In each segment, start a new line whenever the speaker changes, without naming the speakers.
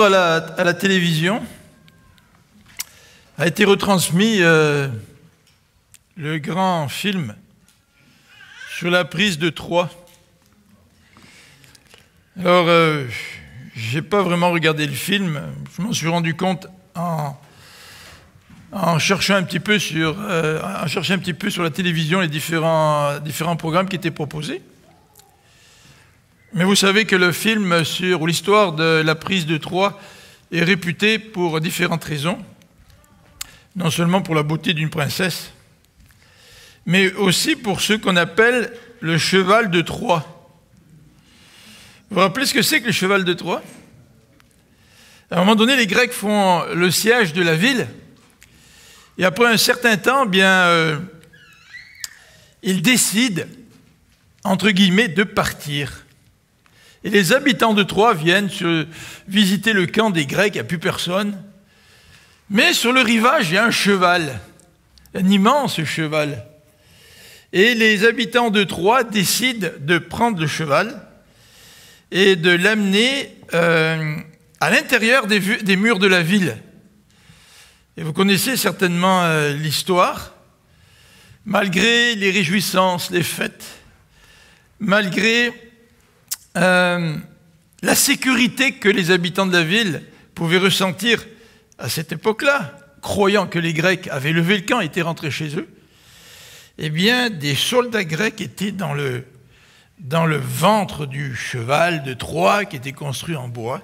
À la télévision a été retransmis le grand film sur la prise de Troie. Alors, j'ai pas vraiment regardé le film. Je m'en suis rendu compte en cherchant un petit peu sur la télévision les différents programmes qui étaient proposés. Mais vous savez que le film ou l'histoire de la prise de Troie est réputé pour différentes raisons. Non seulement pour la beauté d'une princesse, mais aussi pour ce qu'on appelle le cheval de Troie. Vous vous rappelez ce que c'est que le cheval de Troie? À un moment donné, les Grecs font le siège de la ville, et après un certain temps, ils décident, entre guillemets, de partir. Et les habitants de Troie viennent visiter le camp des Grecs, il n'y a plus personne. Mais sur le rivage, il y a un cheval, un immense cheval. Et les habitants de Troie décident de prendre le cheval et de l'amener à l'intérieur des murs de la ville. Et vous connaissez certainement l'histoire. Malgré les réjouissances, les fêtes, malgré la sécurité que les habitants de la ville pouvaient ressentir à cette époque-là, croyant que les Grecs avaient levé le camp et étaient rentrés chez eux, eh bien, des soldats grecs étaient dans le ventre du cheval de Troie qui était construit en bois.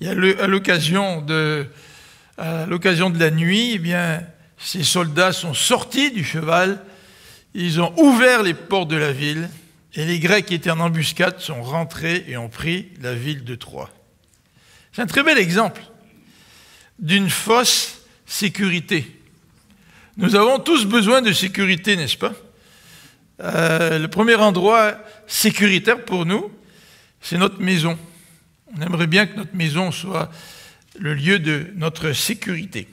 Et à l'occasion de la nuit, eh bien, ces soldats sont sortis du cheval, ils ont ouvert les portes de la ville, et les Grecs qui étaient en embuscade sont rentrés et ont pris la ville de Troie. C'est un très bel exemple d'une fausse sécurité. Nous avons tous besoin de sécurité, n'est-ce pas? Le premier endroit sécuritaire pour nous, c'est notre maison. On aimerait bien que notre maison soit le lieu de notre sécurité.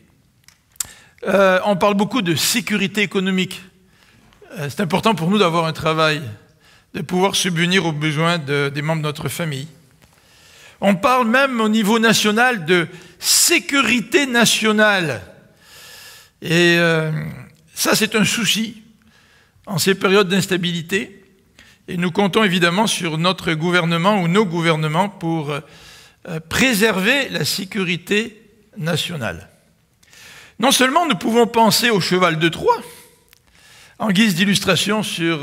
On parle beaucoup de sécurité économique. C'est important pour nous d'avoir un travail, de pouvoir subvenir aux besoins des membres de notre famille. On parle même au niveau national de sécurité nationale. Et ça, c'est un souci en ces périodes d'instabilité. Et nous comptons évidemment sur notre gouvernement ou nos gouvernements pour préserver la sécurité nationale. Non seulement nous pouvons penser au cheval de Troie, en guise d'illustration sur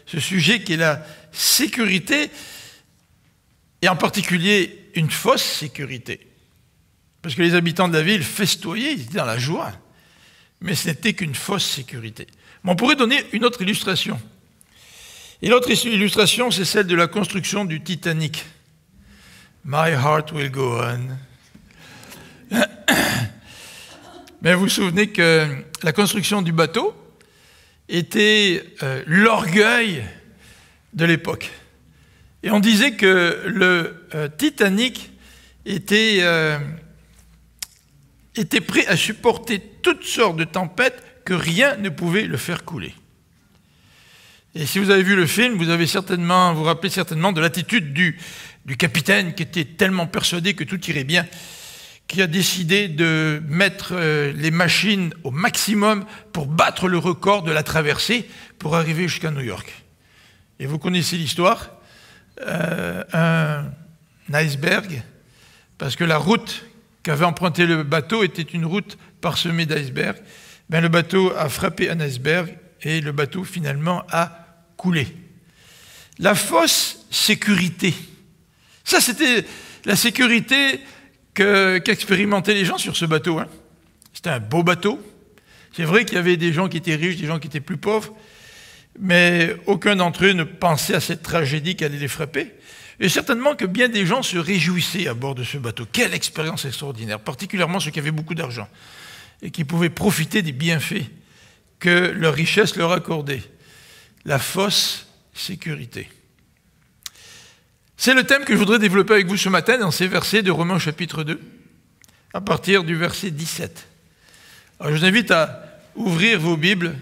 ce sujet qui est la sécurité, et en particulier une fausse sécurité. Parce que les habitants de la ville festoyaient, ils étaient dans la joie, mais ce n'était qu'une fausse sécurité. Mais on pourrait donner une autre illustration. Et l'autre illustration, c'est celle de la construction du Titanic. My heart will go on. Mais vous vous souvenez que la construction du bateau était l'orgueil de l'époque. Et on disait que le Titanic était prêt à supporter toutes sortes de tempêtes, que rien ne pouvait le faire couler. Et si vous avez vu le film, vous vous rappelez certainement de l'attitude du capitaine qui était tellement persuadé que tout irait bien, qui a décidé de mettre les machines au maximum pour battre le record de la traversée pour arriver jusqu'à New York. Et vous connaissez l'histoire, un iceberg, parce que la route qu'avait emprunté le bateau était une route parsemée d'icebergs. Le bateau a frappé un iceberg et le bateau finalement a coulé. La fausse sécurité. Ça, c'était la sécurité qu'expérimentaient les gens sur ce bateau. C'était un beau bateau. C'est vrai qu'il y avait des gens qui étaient riches, des gens qui étaient plus pauvres, mais aucun d'entre eux ne pensait à cette tragédie qui allait les frapper. Et certainement que bien des gens se réjouissaient à bord de ce bateau. Quelle expérience extraordinaire, particulièrement ceux qui avaient beaucoup d'argent et qui pouvaient profiter des bienfaits que leur richesse leur accordait. La fausse sécurité. C'est le thème que je voudrais développer avec vous ce matin dans ces versets de Romains chapitre 2, à partir du verset 17. Alors, je vous invite à ouvrir vos Bibles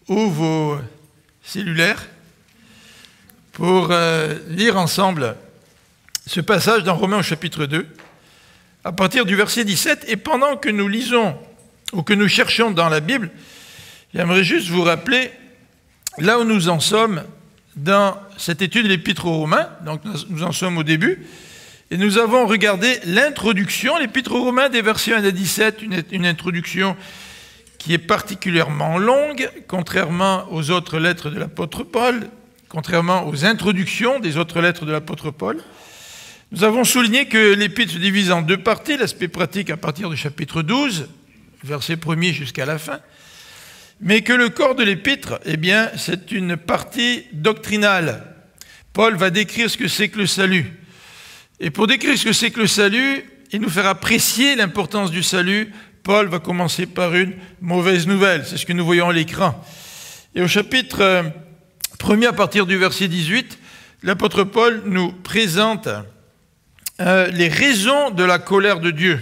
ou vos cellulaires pour lire ensemble ce passage dans Romains au chapitre 2, à partir du verset 17. Et pendant que nous lisons ou que nous cherchons dans la Bible, j'aimerais juste vous rappeler là où nous en sommes dans cette étude de l'Épître aux Romains. Donc nous en sommes au début. Et nous avons regardé l'introduction, l'Épître aux Romains des versets 1 à 17, une introduction qui est particulièrement longue, contrairement aux autres lettres de l'apôtre Paul, contrairement aux introductions des autres lettres de l'apôtre Paul. Nous avons souligné que l'Épître se divise en deux parties, l'aspect pratique à partir du chapitre 12, verset 1er jusqu'à la fin, mais que le corps de l'Épître, eh bien, c'est une partie doctrinale. Paul va décrire ce que c'est que le salut. Et pour décrire ce que c'est que le salut, et nous faire apprécier l'importance du salut, Paul va commencer par une mauvaise nouvelle. C'est ce que nous voyons à l'écran. Et au chapitre 1er, à partir du verset 18, l'apôtre Paul nous présente les raisons de la colère de Dieu.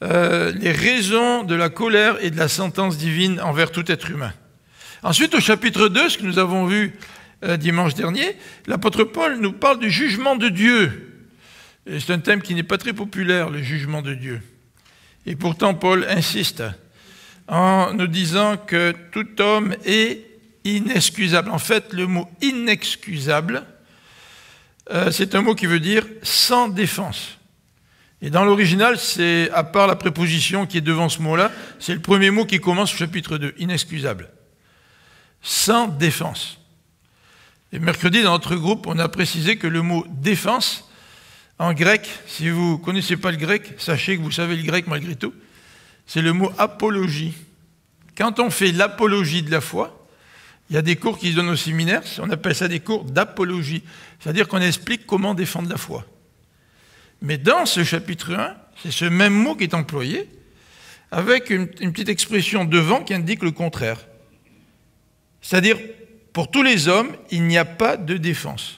Les raisons de la colère et de la sentence divine envers tout être humain. Ensuite, au chapitre 2, ce que nous avons vu dimanche dernier, l'apôtre Paul nous parle du jugement de Dieu. Et c'est un thème qui n'est pas très populaire, le jugement de Dieu. Et pourtant, Paul insiste en nous disant que tout homme est inexcusable. En fait, le mot « inexcusable », c'est un mot qui veut dire « sans défense ». Et dans l'original, c'est, à part la préposition qui est devant ce mot-là, c'est le premier mot qui commence au chapitre 2, « inexcusable ». Sans défense. Et mercredi, dans notre groupe, on a précisé que le mot « défense », en grec, si vous ne connaissez pas le grec, sachez que vous savez le grec malgré tout, c'est le mot « apologie ». Quand on fait l'apologie de la foi, il y a des cours qui se donnent au séminaire, on appelle ça des cours d'apologie, c'est-à-dire qu'on explique comment défendre la foi. Mais dans ce chapitre 1, c'est ce même mot qui est employé, avec une petite expression devant qui indique le contraire. C'est-à-dire, pour tous les hommes, il n'y a pas de défense.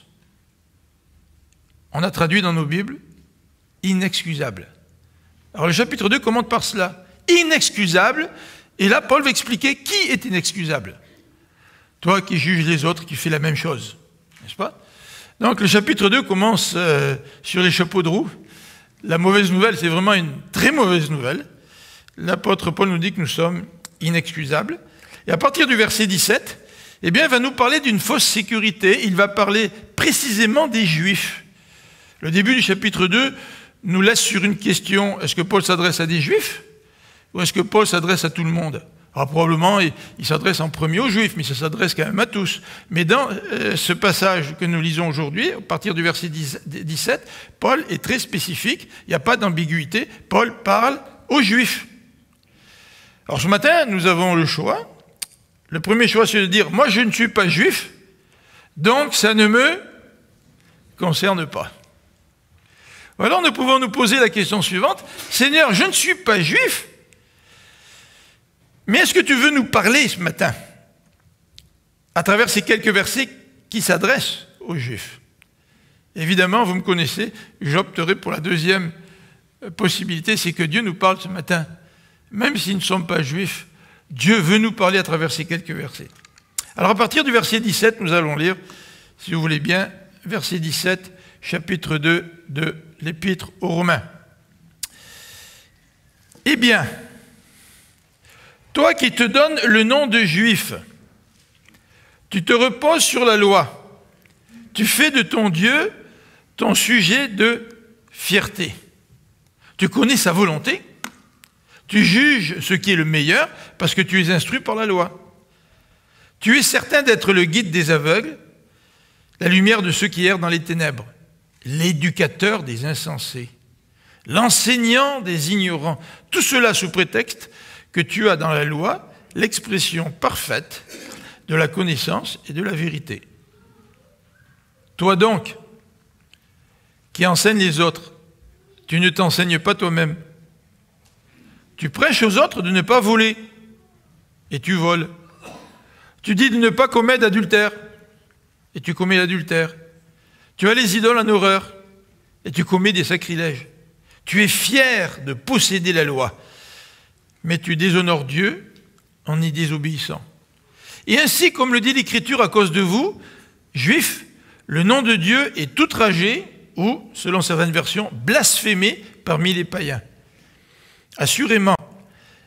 On a traduit dans nos Bibles « inexcusable ». Alors le chapitre 2 commence par cela. « Inexcusable », et là Paul va expliquer qui est inexcusable. Toi qui juges les autres, qui fais la même chose, n'est-ce pas? Donc le chapitre 2 commence sur les chapeaux de roue. La mauvaise nouvelle, c'est vraiment une très mauvaise nouvelle. L'apôtre Paul nous dit que nous sommes inexcusables. Et à partir du verset 17, eh bien, il va nous parler d'une fausse sécurité. Il va parler précisément des Juifs. Le début du chapitre 2 nous laisse sur une question. Est-ce que Paul s'adresse à des Juifs ou est-ce que Paul s'adresse à tout le monde? Alors probablement, il s'adresse en premier aux Juifs, mais ça s'adresse quand même à tous. Mais dans ce passage que nous lisons aujourd'hui, à partir du verset 17, Paul est très spécifique, il n'y a pas d'ambiguïté, Paul parle aux Juifs. Alors ce matin, nous avons le choix. Le premier choix, c'est de dire, moi je ne suis pas juif, donc ça ne me concerne pas. Alors nous pouvons nous poser la question suivante, Seigneur, je ne suis pas juif, mais est-ce que tu veux nous parler ce matin à travers ces quelques versets qui s'adressent aux Juifs? Évidemment, vous me connaissez, j'opterai pour la deuxième possibilité, c'est que Dieu nous parle ce matin. Même s'ils ne sont pas juifs, Dieu veut nous parler à travers ces quelques versets. Alors à partir du verset 17, nous allons lire, si vous voulez bien, verset 17, chapitre 2 de l'Épître aux Romains. Eh bien, toi qui te donnes le nom de juif, tu te reposes sur la loi, tu fais de ton Dieu ton sujet de fierté. Tu connais sa volonté, tu juges ce qui est le meilleur parce que tu es instruit par la loi. Tu es certain d'être le guide des aveugles, la lumière de ceux qui errent dans les ténèbres, l'éducateur des insensés, l'enseignant des ignorants, tout cela sous prétexte que tu as dans la loi l'expression parfaite de la connaissance et de la vérité. Toi donc, qui enseignes les autres, tu ne t'enseignes pas toi-même. Tu prêches aux autres de ne pas voler, et tu voles. Tu dis de ne pas commettre d'adultère, et tu commets l'adultère. Tu as les idoles en horreur, et tu commets des sacrilèges. Tu es fier de posséder la loi, mais tu déshonores Dieu en y désobéissant. Et ainsi, comme le dit l'Écriture à cause de vous, Juifs, le nom de Dieu est outragé, ou, selon certaines versions, blasphémé parmi les païens. Assurément,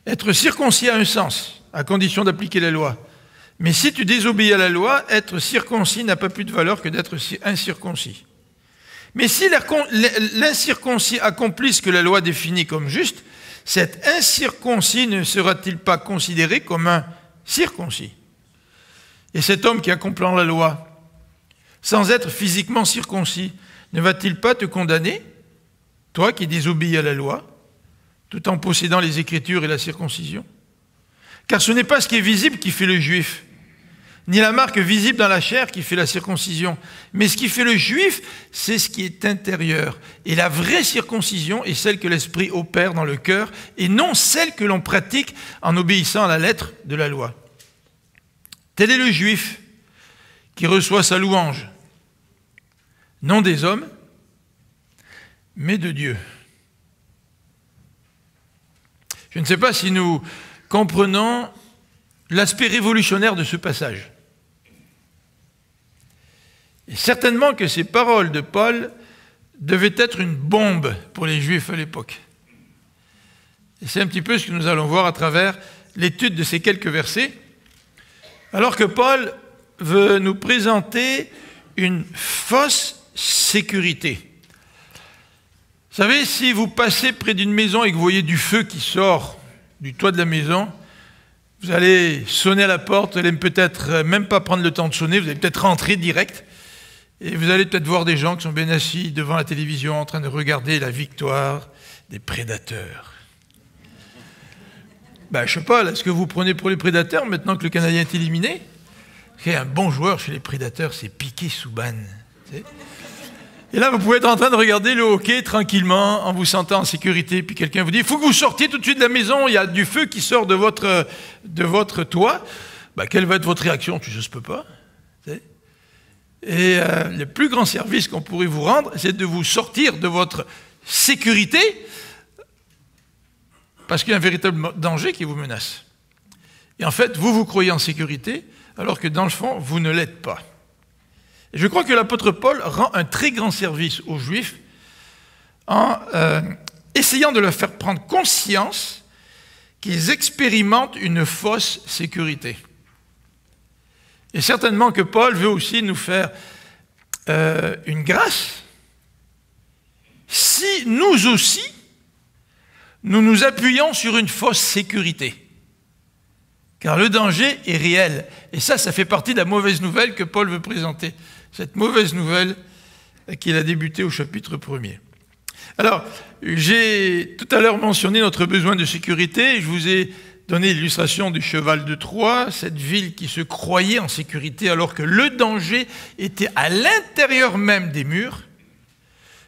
être circoncis a un sens, à condition d'appliquer la loi. Mais si tu désobéis à la loi, être circoncis n'a pas plus de valeur que d'être incirconcis. Mais si l'incirconcis accomplit ce que la loi définit comme juste, cet incirconcis ne sera-t-il pas considéré comme un circoncis? Et cet homme qui accomplit la loi, sans être physiquement circoncis, ne va-t-il pas te condamner, toi qui désobéis à la loi, tout en possédant les Écritures et la circoncision? Car ce n'est pas ce qui est visible qui fait le juif, ni la marque visible dans la chair qui fait la circoncision, mais ce qui fait le juif, c'est ce qui est intérieur. Et la vraie circoncision est celle que l'Esprit opère dans le cœur, et non celle que l'on pratique en obéissant à la lettre de la loi. Tel est le juif qui reçoit sa louange, non des hommes, mais de Dieu. Je ne sais pas si nous comprenons l'aspect révolutionnaire de ce passage. Et certainement que ces paroles de Paul devaient être une bombe pour les Juifs à l'époque. Et c'est un petit peu ce que nous allons voir à travers l'étude de ces quelques versets, alors que Paul veut nous présenter une fausse sécurité. Vous savez, si vous passez près d'une maison et que vous voyez du feu qui sort du toit de la maison, vous allez sonner à la porte, vous allez peut-être même pas prendre le temps de sonner, vous allez peut-être rentrer direct, et vous allez peut-être voir des gens qui sont bien assis devant la télévision en train de regarder la victoire des prédateurs. Ben, je sais pas, est-ce que vous prenez pour les prédateurs maintenant que le Canadien est éliminé? Parce qu'il y a un bon joueur chez les prédateurs, c'est Piquet Souban. Et là, vous pouvez être en train de regarder le hockey tranquillement, en vous sentant en sécurité, puis quelqu'un vous dit « Il faut que vous sortiez tout de suite de la maison, il y a du feu qui sort de votre toit. » Ben, quelle va être votre réaction? Tu sais, je ne peux pas. Et le plus grand service qu'on pourrait vous rendre, c'est de vous sortir de votre sécurité, parce qu'il y a un véritable danger qui vous menace. Et en fait, vous croyez en sécurité, alors que dans le fond, vous ne l'êtes pas. Et je crois que l'apôtre Paul rend un très grand service aux Juifs en essayant de leur faire prendre conscience qu'ils expérimentent une fausse sécurité. Et certainement que Paul veut aussi nous faire une grâce si nous aussi, nous nous appuyons sur une fausse sécurité. Car le danger est réel. Et ça fait partie de la mauvaise nouvelle que Paul veut présenter. Cette mauvaise nouvelle qu'il a débuté au chapitre 1er. Alors, j'ai tout à l'heure mentionné notre besoin de sécurité. Je vous ai donné l'illustration du cheval de Troie, cette ville qui se croyait en sécurité alors que le danger était à l'intérieur même des murs.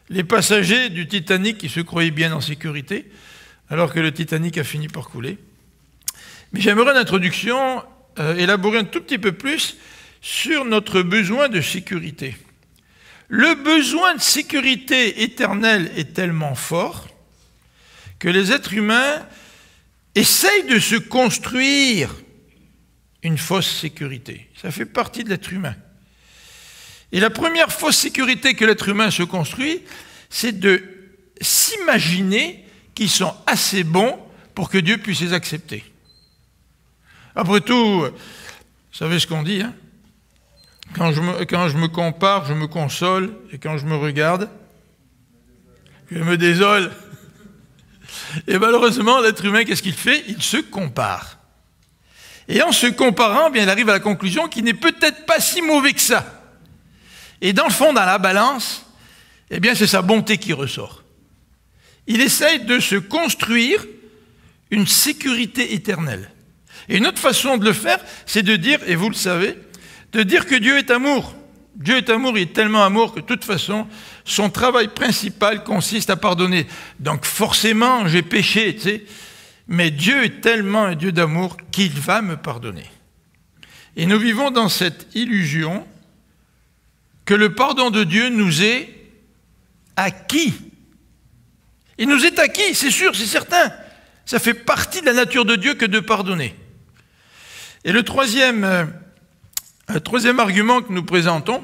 Les passagers du Titanic qui se croyaient bien en sécurité alors que le Titanic a fini par couler. Mais j'aimerais en introduction élaborer un tout petit peu plus sur notre besoin de sécurité. Le besoin de sécurité éternelle est tellement fort que les êtres humains essayent de se construire une fausse sécurité. Ça fait partie de l'être humain. Et la première fausse sécurité que l'être humain se construit, c'est de s'imaginer qu'ils sont assez bons pour que Dieu puisse les accepter. Après tout, vous savez ce qu'on dit, hein? Quand je me compare, je me console, et quand je me regarde, je me désole. Et malheureusement, l'être humain, qu'est-ce qu'il fait? Il se compare. Et en se comparant, bien, il arrive à la conclusion qu'il n'est peut-être pas si mauvais que ça. Et dans le fond, dans la balance, eh bien, c'est sa bonté qui ressort. Il essaye de se construire une sécurité éternelle. Et une autre façon de le faire, c'est de dire, et vous le savez, de dire que Dieu est amour. Dieu est amour, il est tellement amour que de toute façon, son travail principal consiste à pardonner. Donc forcément, j'ai péché, tu sais, mais Dieu est tellement un Dieu d'amour qu'il va me pardonner. Et nous vivons dans cette illusion que le pardon de Dieu nous est acquis. Il nous est acquis, c'est sûr, c'est certain. Ça fait partie de la nature de Dieu que de pardonner. Et le troisième argument que nous présentons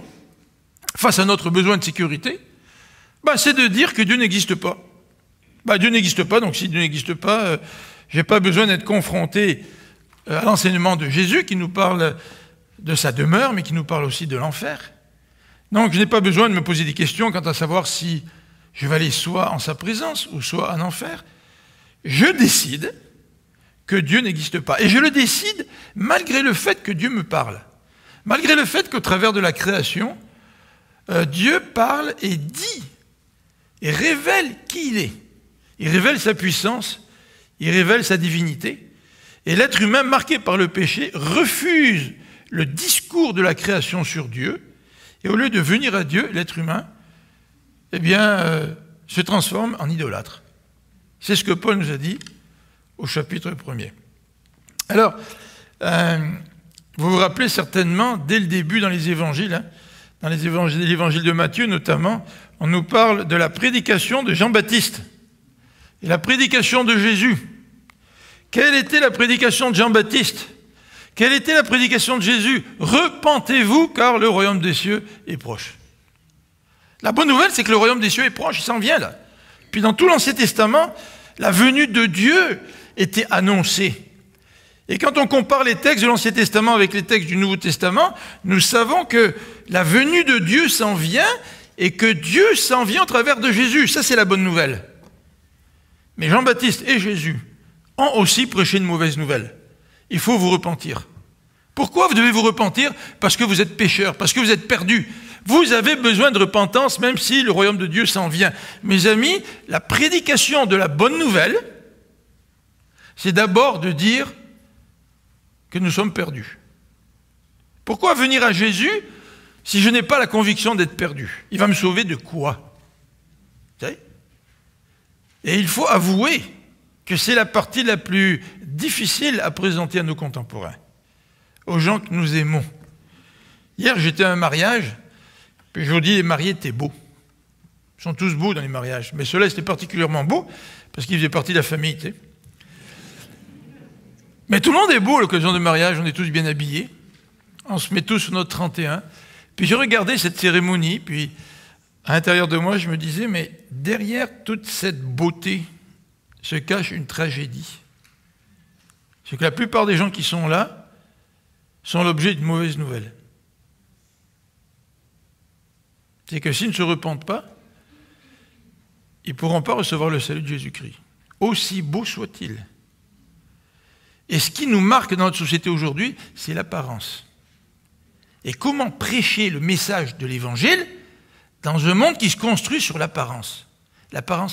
face à notre besoin de sécurité, c'est de dire que Dieu n'existe pas. Dieu n'existe pas, donc si Dieu n'existe pas, je n'ai pas besoin d'être confronté à l'enseignement de Jésus qui nous parle de sa demeure, mais qui nous parle aussi de l'enfer. Donc je n'ai pas besoin de me poser des questions quant à savoir si je vais aller soit en sa présence ou soit en enfer. Je décide que Dieu n'existe pas. Et je le décide malgré le fait que Dieu me parle. Malgré le fait qu'au travers de la création, Dieu parle et dit, et révèle qui il est. Il révèle sa puissance, il révèle sa divinité. Et l'être humain, marqué par le péché, refuse le discours de la création sur Dieu. Et au lieu de venir à Dieu, l'être humain, se transforme en idolâtre. C'est ce que Paul nous a dit au chapitre 1er. Alors, vous vous rappelez certainement, dès le début dans les évangiles, dans l'évangile de Matthieu notamment, on nous parle de la prédication de Jean-Baptiste et la prédication de Jésus. Quelle était la prédication de Jean-Baptiste? Quelle était la prédication de Jésus? Repentez-vous car le royaume des cieux est proche. La bonne nouvelle, c'est que le royaume des cieux est proche, il s'en vient là. Puis dans tout l'Ancien Testament, la venue de Dieu était annoncée. Et quand on compare les textes de l'Ancien Testament avec les textes du Nouveau Testament, nous savons que la venue de Dieu s'en vient et que Dieu s'en vient au travers de Jésus. Ça, c'est la bonne nouvelle. Mais Jean-Baptiste et Jésus ont aussi prêché une mauvaise nouvelle. Il faut vous repentir. Pourquoi vous devez vous repentir? Parce que vous êtes pécheurs, parce que vous êtes perdus. Vous avez besoin de repentance, même si le royaume de Dieu s'en vient. Mes amis, la prédication de la bonne nouvelle, c'est d'abord de dire que nous sommes perdus. Pourquoi venir à Jésus si je n'ai pas la conviction d'être perdu? Il va me sauver de quoi? Vous savez? Et il faut avouer que c'est la partie la plus difficile à présenter à nos contemporains, aux gens que nous aimons. Hier, j'étais à un mariage, puis je vous dis, les mariés étaient beaux. Ils sont tous beaux dans les mariages, mais ceux-là, c'était particulièrement beau, parce qu'ils faisaient partie de la famille, tu sais. Mais tout le monde est beau à l'occasion de mariage, on est tous bien habillés, on se met tous sur notre 31. Puis je regardais cette cérémonie, puis à l'intérieur de moi, je me disais, mais derrière toute cette beauté se cache une tragédie. C'est que la plupart des gens qui sont là sont l'objet d'une mauvaise nouvelle. C'est que s'ils ne se repentent pas, ils ne pourront pas recevoir le salut de Jésus-Christ, aussi beau soit-il. Et ce qui nous marque dans notre société aujourd'hui, c'est l'apparence. Et comment prêcher le message de l'Évangile dans un monde qui se construit sur l'apparence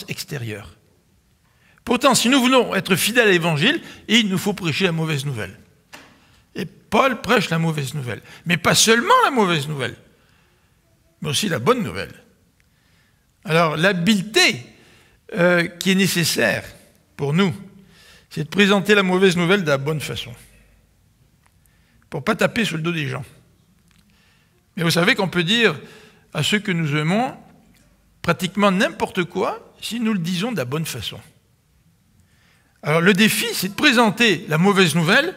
extérieure. Pourtant, si nous voulons être fidèles à l'Évangile, il nous faut prêcher la mauvaise nouvelle. Et Paul prêche la mauvaise nouvelle. Mais pas seulement la mauvaise nouvelle, mais aussi la bonne nouvelle. Alors, l'habileté qui est nécessaire pour nous, c'est de présenter la mauvaise nouvelle de la bonne façon. Pour ne pas taper sur le dos des gens. Mais vous savez qu'on peut dire à ceux que nous aimons pratiquement n'importe quoi si nous le disons de la bonne façon. Alors le défi, c'est de présenter la mauvaise nouvelle,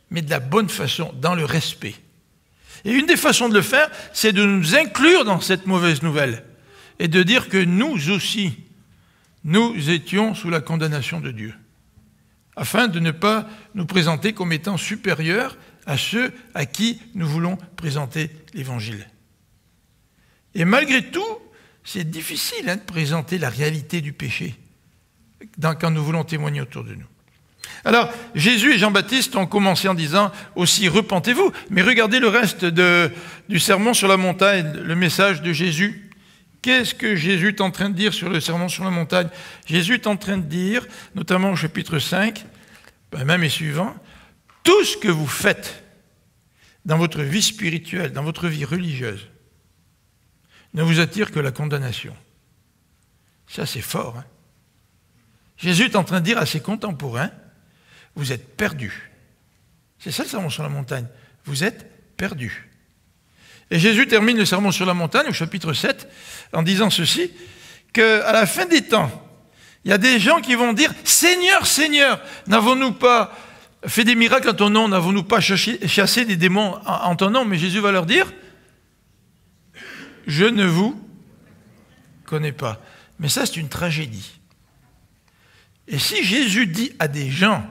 mais de la bonne façon, dans le respect. Et une des façons de le faire, c'est de nous inclure dans cette mauvaise nouvelle et de dire que nous aussi, nous étions sous la condamnation de Dieu, afin de ne pas nous présenter comme étant supérieurs à ceux à qui nous voulons présenter l'Évangile. Et malgré tout, c'est difficile de présenter la réalité du péché quand nous voulons témoigner autour de nous. Alors, Jésus et Jean-Baptiste ont commencé en disant aussi « repentez-vous ». Mais regardez le reste du sermon sur la montagne, le message de Jésus. Qu'est-ce que Jésus est en train de dire sur le sermon sur la montagne? Jésus est en train de dire, notamment au chapitre 5, même et suivant, tout ce que vous faites dans votre vie spirituelle, dans votre vie religieuse, ne vous attire que la condamnation. Ça, c'est fort. Hein? Jésus est en train de dire à ses contemporains, vous êtes perdus. C'est ça le sermon sur la montagne. Vous êtes perdus. Et Jésus termine le sermon sur la montagne, au chapitre 7, en disant ceci, qu'à la fin des temps, il y a des gens qui vont dire, Seigneur, Seigneur, n'avons-nous pas fait des miracles en ton nom, n'avons-nous pas chassé des démons en ton nom? Mais Jésus va leur dire, je ne vous connais pas. Mais ça, c'est une tragédie. Et si Jésus dit à des gens,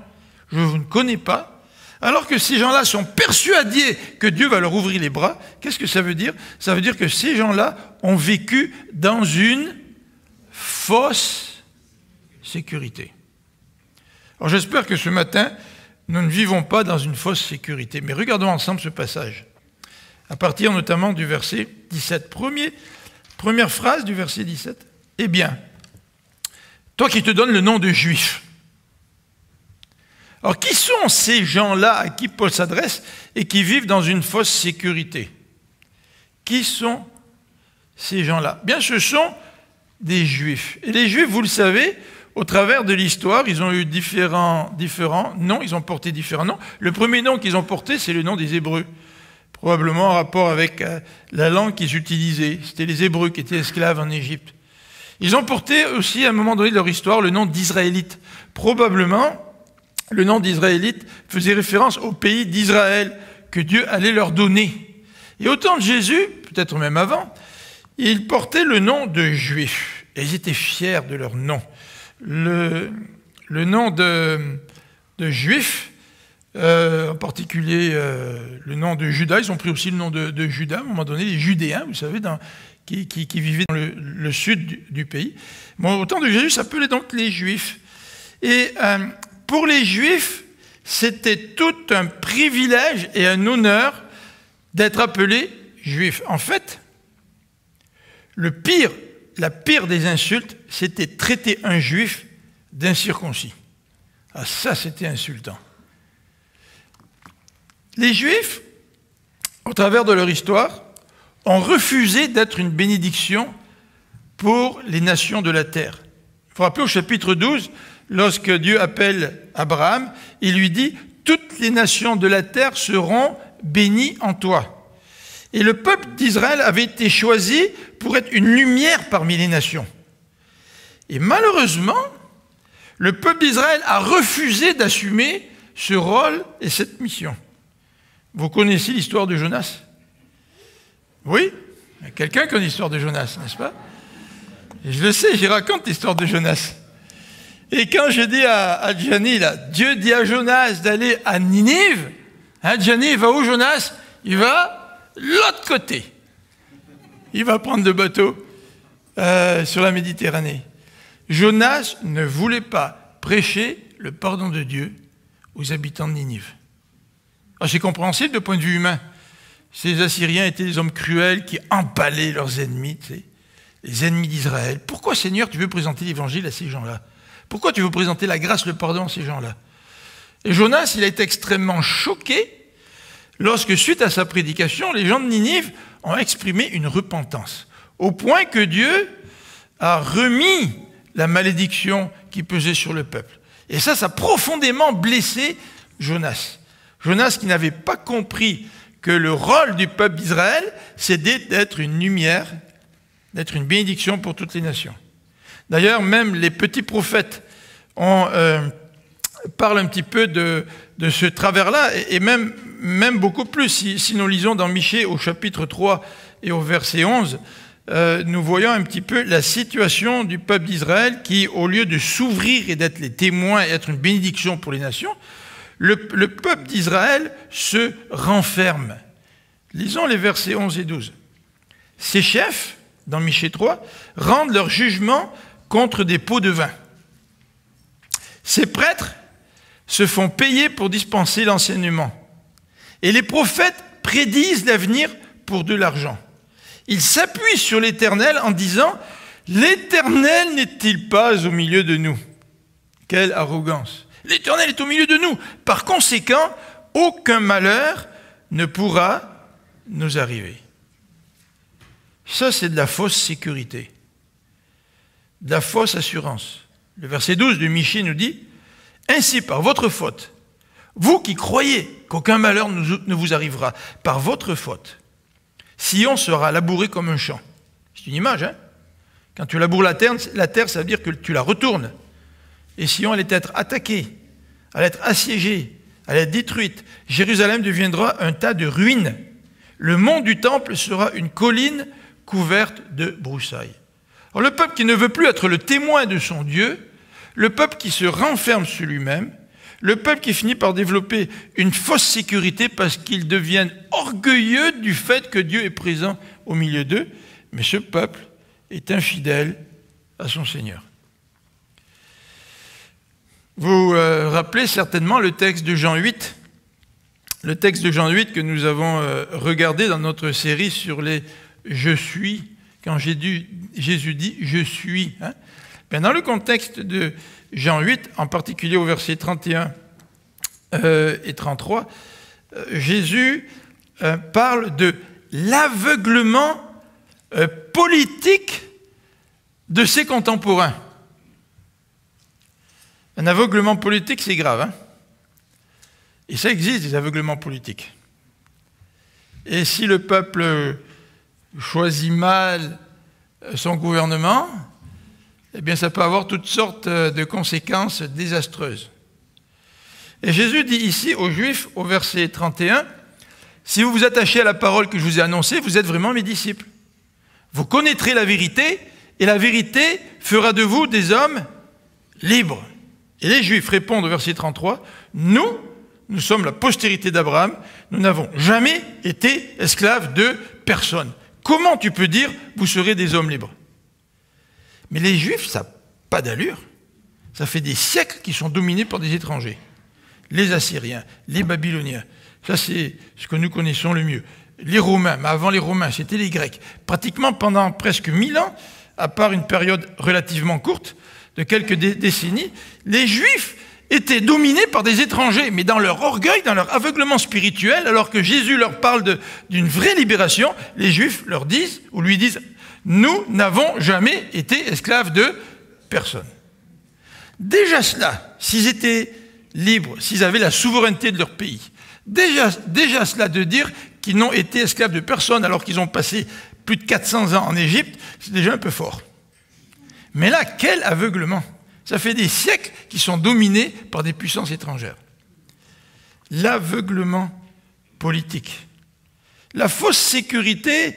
je ne vous connais pas, alors que ces gens-là sont persuadés que Dieu va leur ouvrir les bras, qu'est-ce que ça veut dire? Ça veut dire que ces gens-là ont vécu dans une fausse sécurité. Alors j'espère que ce matin, nous ne vivons pas dans une fausse sécurité. Mais regardons ensemble ce passage, à partir notamment du verset 17. Première phrase du verset 17. Eh bien, toi qui te donnes le nom de juif. Alors qui sont ces gens-là à qui Paul s'adresse et qui vivent dans une fausse sécurité? Qui sont ces gens-là? Bien, ce sont des juifs. Et les juifs, vous le savez, au travers de l'histoire, ils ont eu différents noms, ils ont porté différents noms. Le premier nom qu'ils ont porté, c'est le nom des Hébreux, probablement en rapport avec la langue qu'ils utilisaient. C'était les Hébreux qui étaient esclaves en Égypte. Ils ont porté aussi, à un moment donné de leur histoire, le nom d'Israélites. Probablement, le nom d'Israélites faisait référence au pays d'Israël que Dieu allait leur donner. Et au temps de Jésus, peut-être même avant, ils portaient le nom de Juifs. Et ils étaient fiers de leur nom. Le nom de Juif, en particulier le nom de Judas, ils ont pris aussi le nom de Judas, à un moment donné, les Judéens, vous savez, qui vivaient dans le sud du pays. Bon, au temps de Jésus, ça s'appelait donc les Juifs. Et pour les Juifs, c'était tout un privilège et un honneur d'être appelés Juifs. En fait, la pire des insultes, c'était traiter un Juif d'incirconcis. Ah, ça, c'était insultant. Les Juifs, au travers de leur histoire, ont refusé d'être une bénédiction pour les nations de la terre. Il faut rappeler au chapitre 12, lorsque Dieu appelle Abraham, il lui dit « Toutes les nations de la terre seront bénies en toi ». Et le peuple d'Israël avait été choisi pour être une lumière parmi les nations. Et malheureusement, le peuple d'Israël a refusé d'assumer ce rôle et cette mission. Vous connaissez l'histoire de Jonas? Oui? Il y a quelqu'un qui connaît l'histoire de Jonas, n'est-ce pas? Et je le sais, j'y raconte l'histoire de Jonas. Et quand je dis à Gianni, là, Dieu dit à Jonas d'aller à Ninive, Gianni, il va où Jonas? Il va l'autre côté. Il va prendre le bateau sur la Méditerranée. Jonas ne voulait pas prêcher le pardon de Dieu aux habitants de Ninive. C'est compréhensible de point de vue humain. Ces Assyriens étaient des hommes cruels qui empalaient leurs ennemis, tu sais, les ennemis d'Israël. Pourquoi, Seigneur, tu veux présenter l'évangile à ces gens-là? Pourquoi tu veux présenter la grâce, le pardon à ces gens-là? Et Jonas, il a été extrêmement choqué lorsque, suite à sa prédication, les gens de Ninive ont exprimé une repentance, au point que Dieu a remis la malédiction qui pesait sur le peuple. Et ça a profondément blessé Jonas. Jonas qui n'avait pas compris que le rôle du peuple d'Israël, c'était d'être une lumière, d'être une bénédiction pour toutes les nations. D'ailleurs, même les petits prophètes parlent un petit peu de ce travers-là, et même beaucoup plus. Si nous lisons dans Michée au chapitre 3 et au verset 11, nous voyons un petit peu la situation du peuple d'Israël qui, au lieu de s'ouvrir et d'être les témoins et être une bénédiction pour les nations, le peuple d'Israël se renferme. Lisons les versets 11 et 12. Ces chefs, dans Michée 3, rendent leur jugement contre des pots de vin. Ces prêtres se font payer pour dispenser l'enseignement. Et les prophètes prédisent l'avenir pour de l'argent. Ils s'appuient sur l'Éternel en disant « L'Éternel n'est-il pas au milieu de nous ?» Quelle arrogance! L'Éternel est au milieu de nous. Par conséquent, aucun malheur ne pourra nous arriver. Ça, c'est de la fausse sécurité, de la fausse assurance. Le verset 12 de Michée nous dit « Ainsi, par votre faute, vous qui croyez qu'aucun malheur ne vous arrivera, par votre faute, Sion sera labouré comme un champ. » C'est une image, hein? Quand tu laboures la terre, ça veut dire que tu la retournes. Et Sion allait être attaquée, allait être assiégée, allait être détruite. Jérusalem deviendra un tas de ruines. Le mont du temple sera une colline couverte de broussailles. Alors le peuple qui ne veut plus être le témoin de son Dieu Le peuple qui se renferme sur lui-même, le peuple qui finit par développer une fausse sécurité parce qu'ils deviennent orgueilleux du fait que Dieu est présent au milieu d'eux, mais ce peuple est infidèle à son Seigneur. Vous rappelez certainement le texte de Jean 8, le texte de Jean 8 que nous avons regardé dans notre série sur les « je suis », quand Jésus dit « je suis ». Bien, dans le contexte de Jean 8, en particulier au verset 31 et 33, Jésus parle de l'aveuglement politique de ses contemporains. Un aveuglement politique, c'est grave, hein? Et ça existe, des aveuglements politiques. Et si le peuple choisit mal son gouvernement, eh bien, ça peut avoir toutes sortes de conséquences désastreuses. Et Jésus dit ici aux Juifs, au verset 31, « Si vous vous attachez à la parole que je vous ai annoncée, vous êtes vraiment mes disciples. Vous connaîtrez la vérité, et la vérité fera de vous des hommes libres. » Et les Juifs répondent au verset 33, « Nous sommes la postérité d'Abraham, nous n'avons jamais été esclaves de personne. Comment tu peux dire, vous serez des hommes libres ?» Mais les Juifs, ça n'a pas d'allure. Ça fait des siècles qu'ils sont dominés par des étrangers. Les Assyriens, les Babyloniens, ça c'est ce que nous connaissons le mieux. Les Romains, mais avant les Romains, c'était les Grecs. Pratiquement pendant presque 1000 ans, à part une période relativement courte, de quelques décennies, les Juifs étaient dominés par des étrangers, mais dans leur orgueil, dans leur aveuglement spirituel, alors que Jésus leur parle d'une vraie libération, les Juifs leur disent, ou lui disent, « Nous n'avons jamais été esclaves de personne. » Déjà cela, s'ils étaient libres, s'ils avaient la souveraineté de leur pays, déjà cela de dire qu'ils n'ont été esclaves de personne alors qu'ils ont passé plus de 400 ans en Égypte, c'est déjà un peu fort. Mais là, quel aveuglement! Ça fait des siècles qu'ils sont dominés par des puissances étrangères. L'aveuglement politique. La fausse sécurité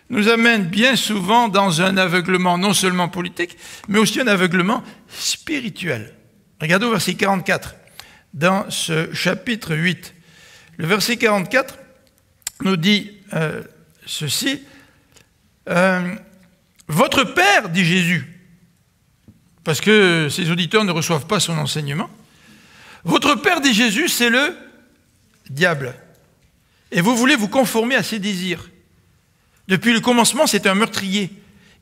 nous amène bien souvent dans un aveuglement non seulement politique, mais aussi un aveuglement spirituel. Regardez au verset 44, dans ce chapitre 8. Le verset 44 nous dit ceci. Votre Père, dit Jésus, parce que ses auditeurs ne reçoivent pas son enseignement. Votre père, dit Jésus, c'est le diable. Et vous voulez vous conformer à ses désirs. Depuis le commencement, c'est un meurtrier.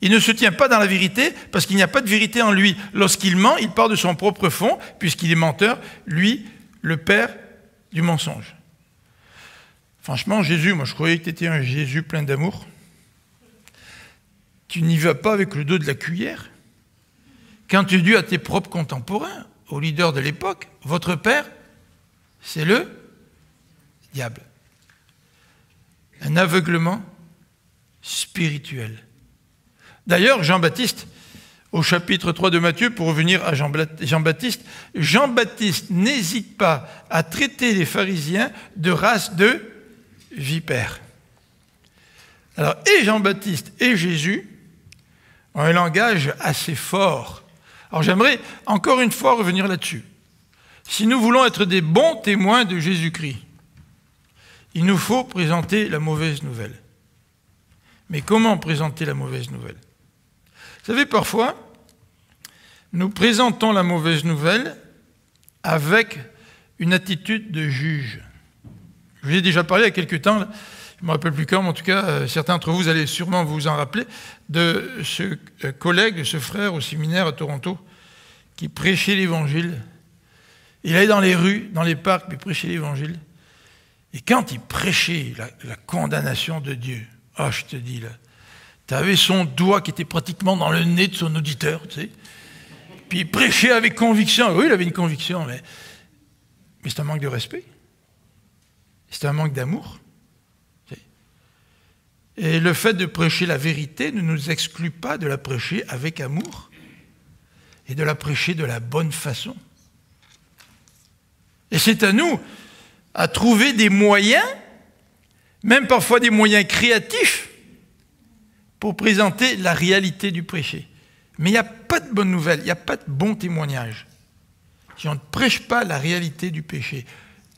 Il ne se tient pas dans la vérité parce qu'il n'y a pas de vérité en lui. Lorsqu'il ment, il part de son propre fond, puisqu'il est menteur, lui, le père du mensonge. Franchement, Jésus, moi je croyais que tu étais un Jésus plein d'amour. Tu n'y vas pas avec le dos de la cuillère. Quand tu dis à tes propres contemporains, aux leaders de l'époque, votre père, c'est le diable. Un aveuglement spirituel. D'ailleurs, Jean-Baptiste, au chapitre 3 de Matthieu, pour revenir à Jean-Baptiste, Jean-Baptiste n'hésite pas à traiter les pharisiens de race de vipères. Alors, et Jean-Baptiste et Jésus ont un langage assez fort. Alors j'aimerais encore une fois revenir là-dessus. Si nous voulons être des bons témoins de Jésus-Christ, il nous faut présenter la mauvaise nouvelle. Mais comment présenter la mauvaise nouvelle? Vous savez, parfois, nous présentons la mauvaise nouvelle avec une attitude de juge. Je vous ai déjà parlé il y a quelque temps, là, je ne me rappelle plus quand, mais en tout cas, certains d'entre vous allez sûrement vous en rappeler, de ce collègue, de ce frère au séminaire à Toronto, qui prêchait l'Évangile. Il allait dans les rues, dans les parcs, puis prêchait l'Évangile. Et quand il prêchait la condamnation de Dieu, ah, je te dis là, tu avais son doigt qui était pratiquement dans le nez de son auditeur, tu sais. Puis il prêchait avec conviction. Oui, il avait une conviction, mais c'est un manque de respect. C'est un manque d'amour. Et le fait de prêcher la vérité ne nous exclut pas de la prêcher avec amour et de la prêcher de la bonne façon. Et c'est à nous à trouver des moyens, même parfois des moyens créatifs, pour présenter la réalité du prêché. Mais il n'y a pas de bonne nouvelle, il n'y a pas de bon témoignage si on ne prêche pas la réalité du péché.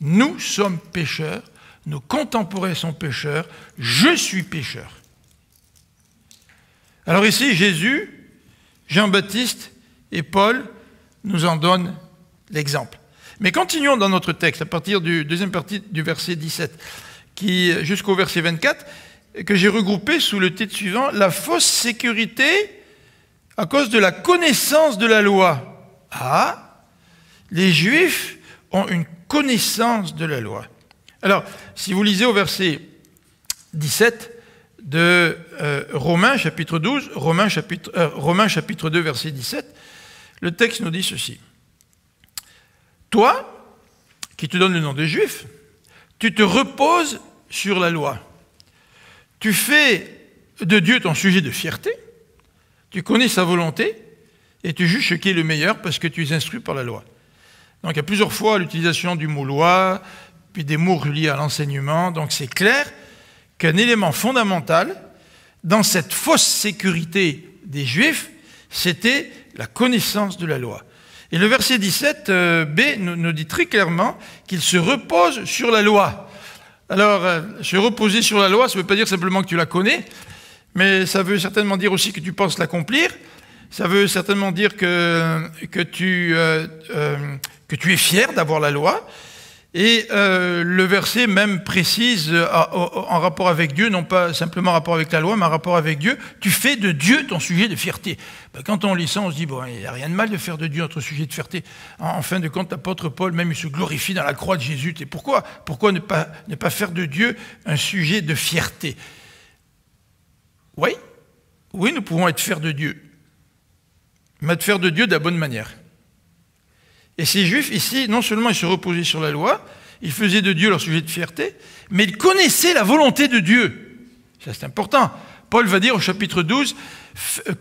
Nous sommes pécheurs, nos contemporains sont pécheurs, je suis pécheur. Alors ici, Jésus, Jean-Baptiste et Paul nous en donnent l'exemple. Mais continuons dans notre texte, à partir du deuxième partie du verset 17, jusqu'au verset 24, que j'ai regroupé sous le titre suivant, « La fausse sécurité à cause de la connaissance de la loi ». Ah, les Juifs ont une connaissance de la loi. Alors, si vous lisez au verset 17 de Romains chapitre 12, Romains chapitre 2, verset 17, le texte nous dit ceci. « Toi, qui te donnes le nom de Juif, tu te reposes sur la loi. Tu fais de Dieu ton sujet de fierté, tu connais sa volonté, et tu juges ce qui est le meilleur parce que tu es instruit par la loi. » Donc il y a plusieurs fois l'utilisation du mot loi, puis des mots reliés à l'enseignement. Donc c'est clair qu'un élément fondamental dans cette fausse sécurité des Juifs, c'était la connaissance de la loi. Et le verset 17b nous dit très clairement qu'il se repose sur la loi. Alors, se reposer sur la loi, ça ne veut pas dire simplement que tu la connais, mais ça veut certainement dire aussi que tu penses l'accomplir. Ça veut certainement dire que tu es fier d'avoir la loi. Et le verset même précise en rapport avec Dieu, non pas simplement en rapport avec la loi, mais en rapport avec Dieu, tu fais de Dieu ton sujet de fierté. Ben, quand on lit ça, on se dit, bon, il n'y a rien de mal de faire de Dieu notre sujet de fierté. En fin de compte, l'apôtre Paul, même, il se glorifie dans la croix de Jésus. Et pourquoi ne pas faire de Dieu un sujet de fierté? Oui, nous pouvons être fiers de Dieu, mais être fiers de Dieu de la bonne manière. Et ces Juifs, ici, non seulement ils se reposaient sur la loi, ils faisaient de Dieu leur sujet de fierté, mais ils connaissaient la volonté de Dieu. Ça, c'est important. Paul va dire au chapitre 12,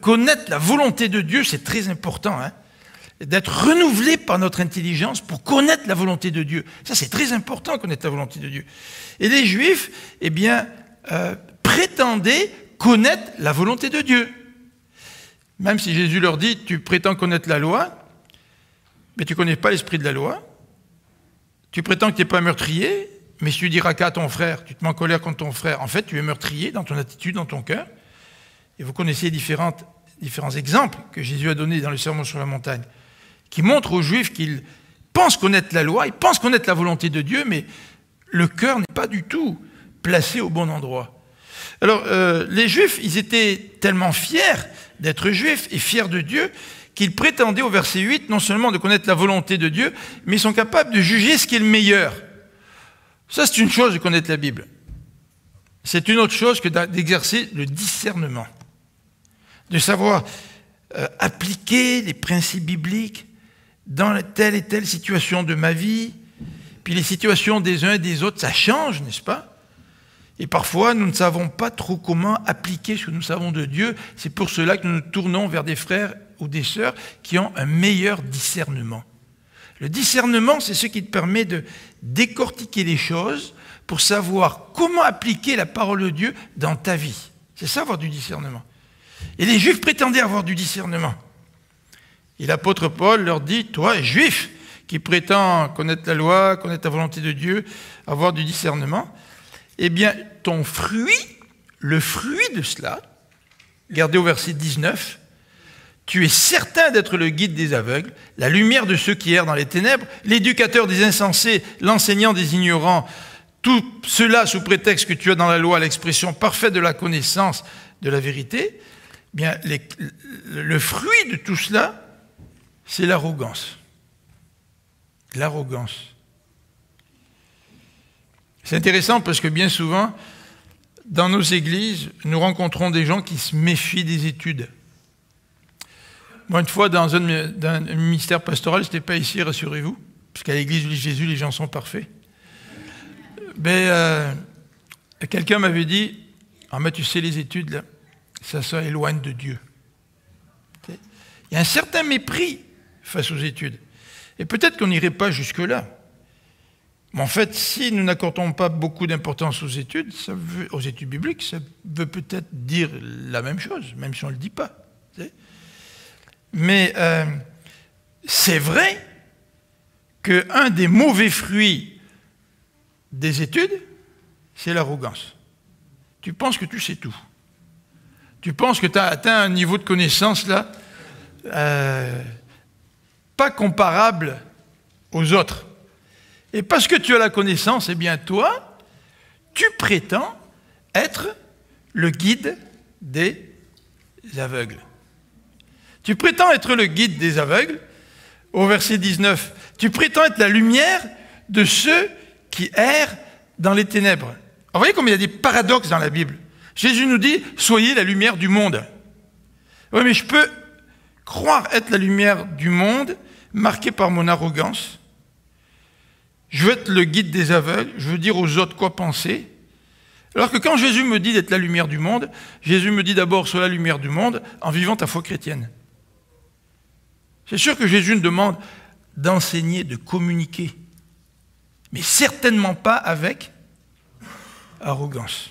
connaître la volonté de Dieu, c'est très important. Hein, d'être renouvelé par notre intelligence pour connaître la volonté de Dieu. Ça, c'est très important, connaître la volonté de Dieu. Et les Juifs, eh bien, prétendaient connaître la volonté de Dieu. Même si Jésus leur dit, tu prétends connaître la loi, mais tu ne connais pas l'esprit de la loi. Tu prétends que tu n'es pas un meurtrier, mais si tu dis raka à ton frère, tu te mets en colère contre ton frère, en fait, tu es meurtrier dans ton attitude, dans ton cœur. Et vous connaissez différents exemples que Jésus a donnés dans le Sermon sur la montagne, qui montrent aux Juifs qu'ils pensent connaître la loi, ils pensent connaître la volonté de Dieu, mais le cœur n'est pas du tout placé au bon endroit. Alors, les Juifs, ils étaient tellement fiers d'être Juifs et fiers de Dieu, qu'ils prétendaient au verset 8 non seulement de connaître la volonté de Dieu, mais ils sont capables de juger ce qui est le meilleur. Ça, c'est une chose de connaître la Bible. C'est une autre chose que d'exercer le discernement, de savoir appliquer les principes bibliques dans telle et telle situation de ma vie, puis les situations des uns et des autres, ça change, n'est-ce pas? Et parfois, nous ne savons pas trop comment appliquer ce que nous savons de Dieu. C'est pour cela que nous nous tournons vers des frères ou des sœurs qui ont un meilleur discernement. Le discernement, c'est ce qui te permet de décortiquer les choses pour savoir comment appliquer la parole de Dieu dans ta vie. C'est ça, avoir du discernement. Et les Juifs prétendaient avoir du discernement. Et l'apôtre Paul leur dit, toi, Juif, qui prétends connaître la loi, connaître la volonté de Dieu, avoir du discernement, eh bien, ton fruit, le fruit de cela, regardez au verset 19, tu es certain d'être le guide des aveugles, la lumière de ceux qui errent dans les ténèbres, l'éducateur des insensés, l'enseignant des ignorants, tout cela sous prétexte que tu as dans la loi l'expression parfaite de la connaissance de la vérité. Eh bien, le fruit de tout cela, c'est l'arrogance. L'arrogance. C'est intéressant parce que bien souvent, dans nos églises, nous rencontrons des gens qui se méfient des études. Moi, une fois, dans un ministère pastoral, ce n'était pas ici, rassurez-vous, parce qu'à l'église de Jésus, les gens sont parfaits. Mais quelqu'un m'avait dit, ah, mais tu sais, les études, là, ça éloigne de Dieu. Il y a un certain mépris face aux études. Et peut-être qu'on n'irait pas jusque-là. Mais en fait, si nous n'accordons pas beaucoup d'importance aux études bibliques, ça veut peut-être dire la même chose, même si on ne le dit pas. Mais c'est vrai qu'un des mauvais fruits des études, c'est l'arrogance. Tu penses que tu sais tout. Tu penses que tu as atteint un niveau de connaissance là, pas comparable aux autres. Et parce que tu as la connaissance, eh bien toi, tu prétends être le guide des aveugles. Tu prétends être le guide des aveugles, au verset 19. Tu prétends être la lumière de ceux qui errent dans les ténèbres. Alors, vous voyez comme il y a des paradoxes dans la Bible. Jésus nous dit, soyez la lumière du monde. Oui, mais je peux croire être la lumière du monde, marquée par mon arrogance. Je veux être le guide des aveugles, je veux dire aux autres quoi penser. Alors que quand Jésus me dit d'être la lumière du monde, Jésus me dit d'abord, sois la lumière du monde en vivant ta foi chrétienne. C'est sûr que Jésus nous demande d'enseigner, de communiquer, mais certainement pas avec arrogance.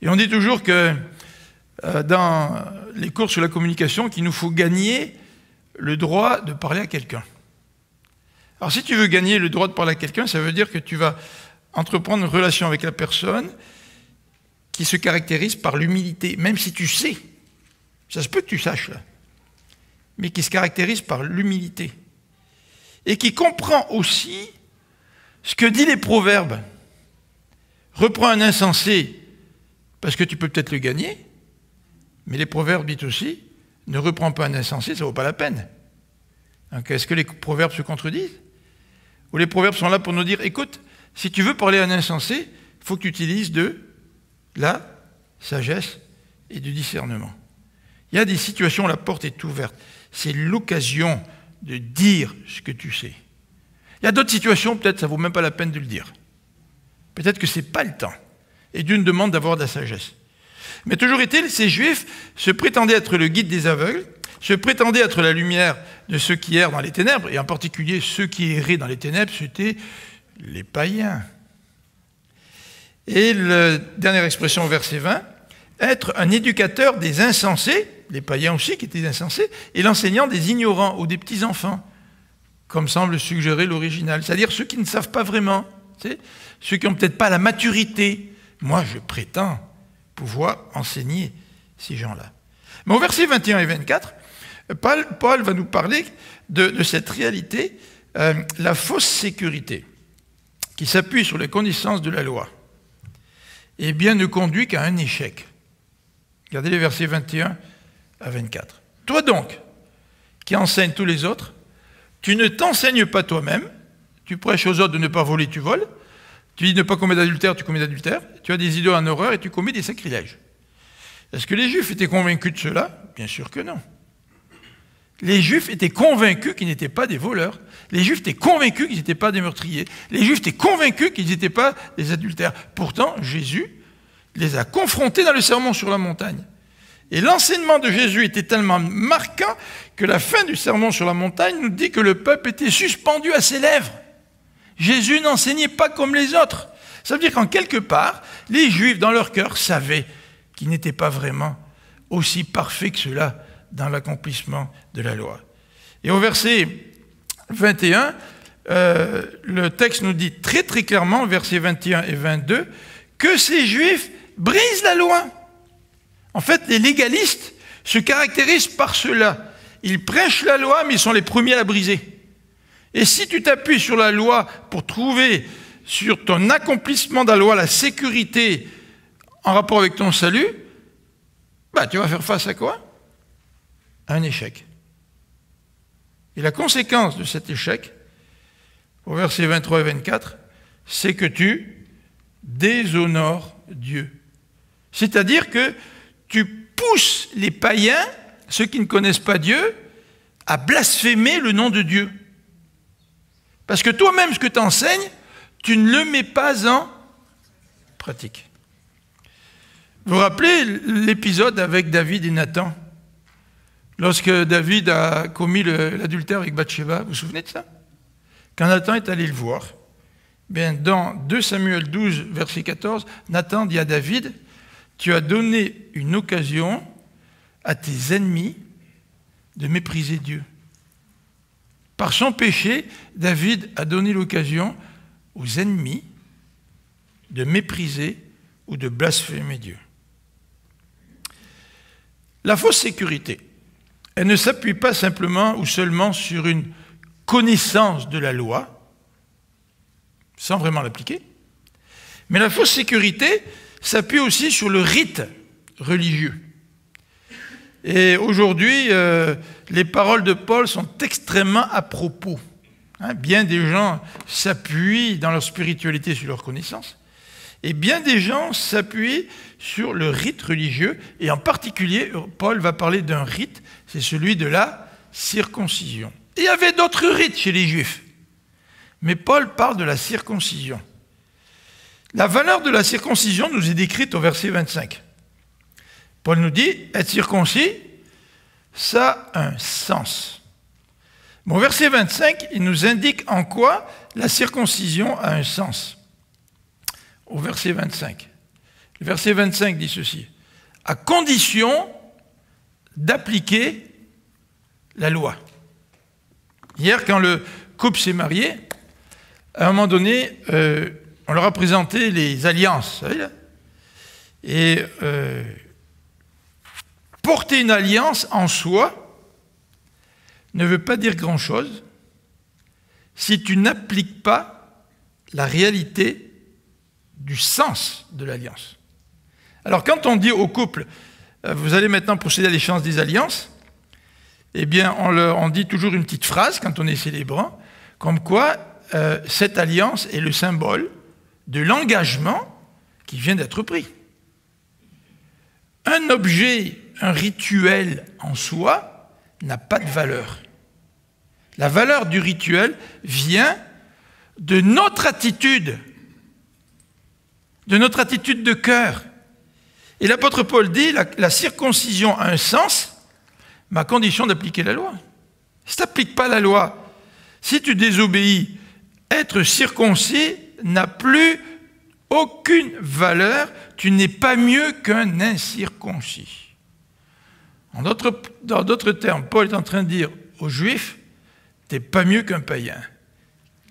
Et on dit toujours que dans les cours sur la communication, qu'il nous faut gagner le droit de parler à quelqu'un. Alors si tu veux gagner le droit de parler à quelqu'un, ça veut dire que tu vas entreprendre une relation avec la personne qui se caractérise par l'humilité, même si tu sais, ça se peut que tu saches là, mais qui se caractérise par l'humilité et qui comprend aussi ce que disent les proverbes. Reprends un insensé parce que tu peux peut-être le gagner, mais les proverbes disent aussi, ne reprends pas un insensé, ça ne vaut pas la peine. Donc est-ce que les proverbes se contredisent? Ou les proverbes sont là pour nous dire, écoute, si tu veux parler à un insensé, il faut que tu utilises de la sagesse et du discernement. Il y a des situations où la porte est ouverte. C'est l'occasion de dire ce que tu sais. Il y a d'autres situations, peut-être ça ne vaut même pas la peine de le dire. Peut-être que ce n'est pas le temps. Et Dieu nous demande d'avoir de la sagesse. Mais toujours est-il, ces Juifs se prétendaient être le guide des aveugles, se prétendaient être la lumière de ceux qui errent dans les ténèbres, et en particulier ceux qui erraient dans les ténèbres, c'était les païens. Et la dernière expression au verset 20, être un éducateur des insensés, les païens aussi qui étaient insensés, et l'enseignant des ignorants ou des petits-enfants, comme semble suggérer l'original, c'est-à-dire ceux qui ne savent pas vraiment, ceux qui n'ont peut-être pas la maturité. Moi, je prétends pouvoir enseigner ces gens-là. Mais au verset 21 et 24, Paul va nous parler de cette réalité, la fausse sécurité, qui s'appuie sur les connaissances de la loi, eh bien ne conduit qu'à un échec. Regardez les versets 21 à 24. Toi donc, qui enseignes tous les autres, tu ne t'enseignes pas toi-même, tu prêches aux autres de ne pas voler, tu voles, tu dis ne pas commettre d'adultère, tu commets d'adultère, tu as des idoles en horreur et tu commets des sacrilèges. Est-ce que les Juifs étaient convaincus de cela? Bien sûr que non. Les Juifs étaient convaincus qu'ils n'étaient pas des voleurs. Les Juifs étaient convaincus qu'ils n'étaient pas des meurtriers. Les Juifs étaient convaincus qu'ils n'étaient pas des adultères. Pourtant, Jésus les a confrontés dans le sermon sur la montagne. Et l'enseignement de Jésus était tellement marquant que la fin du sermon sur la montagne nous dit que le peuple était suspendu à ses lèvres. Jésus n'enseignait pas comme les autres. Ça veut dire qu'en quelque part, les Juifs, dans leur cœur, savaient qu'ils n'étaient pas vraiment aussi parfaits que cela dans l'accomplissement de la loi. Et au verset 21, le texte nous dit très très clairement, versets 21 et 22, que ces Juifs brisent la loi. En fait, les légalistes se caractérisent par cela. Ils prêchent la loi, mais ils sont les premiers à la briser. Et si tu t'appuies sur la loi pour trouver sur ton accomplissement de la loi la sécurité en rapport avec ton salut, tu vas faire face à quoi? À un échec. Et la conséquence de cet échec, au verset 23 et 24, c'est que tu déshonores Dieu. C'est-à-dire que tu pousses les païens, ceux qui ne connaissent pas Dieu, à blasphémer le nom de Dieu. Parce que toi-même, ce que tu enseignes, tu ne le mets pas en pratique. Vous vous rappelez l'épisode avec David et Nathan? Lorsque David a commis l'adultère avec Bathsheba, vous vous souvenez de ça? Quand Nathan est allé le voir, bien, dans 2 Samuel 12, verset 14, Nathan dit à David, « Tu as donné une occasion à tes ennemis de mépriser Dieu. Par son péché, David a donné l'occasion aux ennemis de mépriser ou de blasphémer Dieu. La fausse sécurité, elle ne s'appuie pas simplement ou seulement sur une connaissance de la loi, sans vraiment l'appliquer, mais la fausse sécurité s'appuie aussi sur le rite religieux. Et aujourd'hui, les paroles de Paul sont extrêmement à propos. Bien des gens s'appuient dans leur spiritualité sur leur connaissance, et bien des gens s'appuient sur le rite religieux, et en particulier, Paul va parler d'un rite, c'est celui de la circoncision. Il y avait d'autres rites chez les Juifs, mais Paul parle de la circoncision. La valeur de la circoncision nous est décrite au verset 25. Paul nous dit, être circoncis, ça a un sens. Au verset 25, il nous indique en quoi la circoncision a un sens. Au verset 25. Le verset 25 dit ceci, à condition d'appliquer la loi. Hier, quand le couple s'est marié, à un moment donné, on leur a présenté les alliances, vous savez, là. Et porter une alliance en soi ne veut pas dire grand-chose si tu n'appliques pas la réalité du sens de l'alliance. Alors quand on dit au couple, vous allez maintenant procéder à l'échange des alliances, eh bien on dit toujours une petite phrase quand on est célébrant, comme quoi cette alliance est le symbole de l'engagement qui vient d'être pris. Un objet, un rituel en soi n'a pas de valeur. La valeur du rituel vient de notre attitude de cœur. Et l'apôtre Paul dit, la circoncision a un sens, mais à condition d'appliquer la loi. Si tu n'appliques pas la loi, si tu désobéis, être circoncis n'a plus aucune valeur, tu n'es pas mieux qu'un incirconcis. Dans d'autres termes, Paul est en train de dire aux Juifs, tu n'es pas mieux qu'un païen.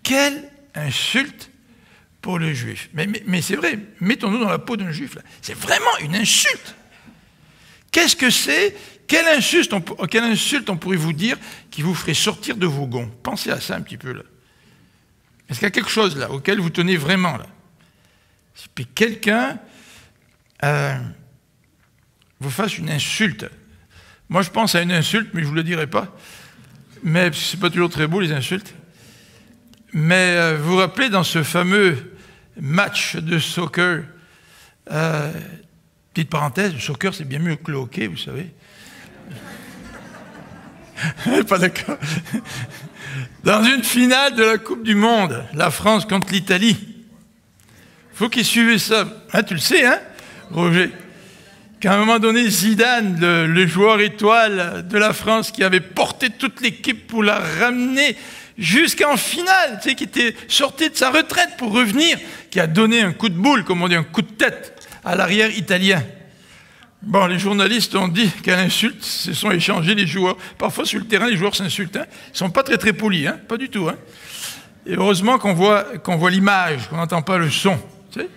Quelle insulte pour le Juif. Mais c'est vrai, mettons-nous dans la peau d'un Juif. C'est vraiment une insulte. Qu'est-ce que c'est? Quelle insulte on pourrait vous dire qui vous ferait sortir de vos gonds? Pensez à ça un petit peu là. Est-ce qu'il y a quelque chose là auquel vous tenez vraiment là? Si quelqu'un vous fasse une insulte. Moi je pense à une insulte, mais je ne vous le dirai pas. Mais ce n'est pas toujours très beau les insultes. Mais vous vous rappelez dans ce fameux match de soccer, petite parenthèse, le soccer c'est bien mieux que le hockey, vous savez. Pas d'accord. Dans une finale de la Coupe du Monde, la France contre l'Italie. Il faut qu'ils suivent ça. Hein, tu le sais, hein, Roger? Qu'à un moment donné, Zidane, le joueur étoile de la France qui avait porté toute l'équipe pour la ramener jusqu'en finale, tu sais, qui était sorti de sa retraite pour revenir, qui a donné un coup de boule, comme on dit, un coup de tête à l'arrière italien. Bon, les journalistes ont dit qu'à l'insulte, se sont échangés les joueurs. Parfois, sur le terrain, les joueurs s'insultent. Hein. Ils ne sont pas très très polis, hein, pas du tout. Hein. Et heureusement qu'on voit l'image, qu'on n'entend pas le son. Tu sais.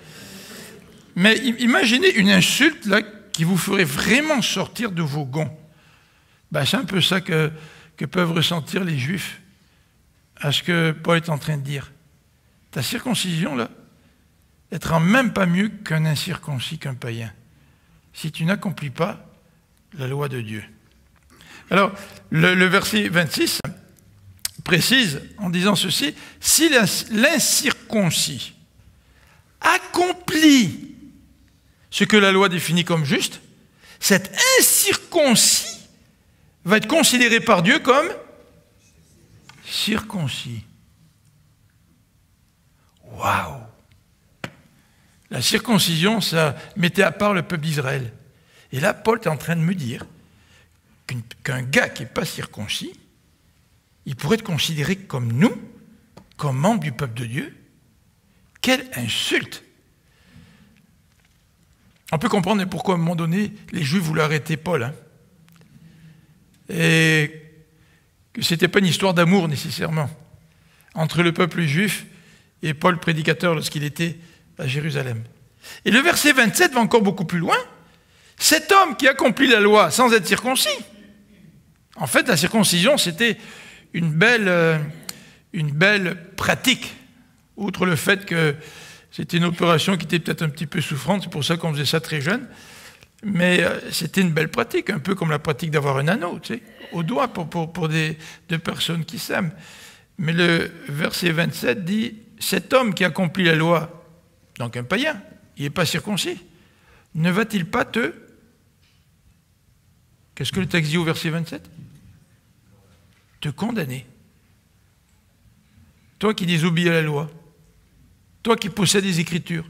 Mais imaginez une insulte là, qui vous ferait vraiment sortir de vos gonds. Ben, c'est un peu ça que peuvent ressentir les Juifs à ce que Paul est en train de dire. Ta circoncision, là, elle ne te rend même pas mieux qu'un incirconcis, qu'un païen, si tu n'accomplis pas la loi de Dieu. Alors, le verset 26 précise en disant ceci, si l'incirconcis accomplit ce que la loi définit comme juste, cet incirconcis va être considéré par Dieu comme circoncis. Waouh! La circoncision, ça mettait à part le peuple d'Israël. Et là, Paul est en train de me dire qu'un gars qui n'est pas circoncis, il pourrait être considéré comme nous, comme membre du peuple de Dieu. Quelle insulte! On peut comprendre pourquoi, à un moment donné, les Juifs voulaient arrêter Paul. Hein. et que ce n'était pas une histoire d'amour nécessairement entre le peuple juif et Paul, prédicateur, lorsqu'il était à Jérusalem. Et le verset 27 va encore beaucoup plus loin. Cet homme qui accomplit la loi sans être circoncis. En fait, la circoncision, c'était une belle pratique, outre le fait que c'était une opération qui était peut-être un petit peu souffrante, c'est pour ça qu'on faisait ça très jeune, mais c'était une belle pratique, un peu comme la pratique d'avoir un anneau, tu sais, au doigt pour deux personnes qui s'aiment. Mais le verset 27 dit, cet homme qui accomplit la loi, donc un païen, il n'est pas circoncis, ne va-t-il pas te... Qu'est-ce que le texte dit au verset 27 ? Te condamner. Toi qui désobéis à la loi, toi qui possèdes les Écritures,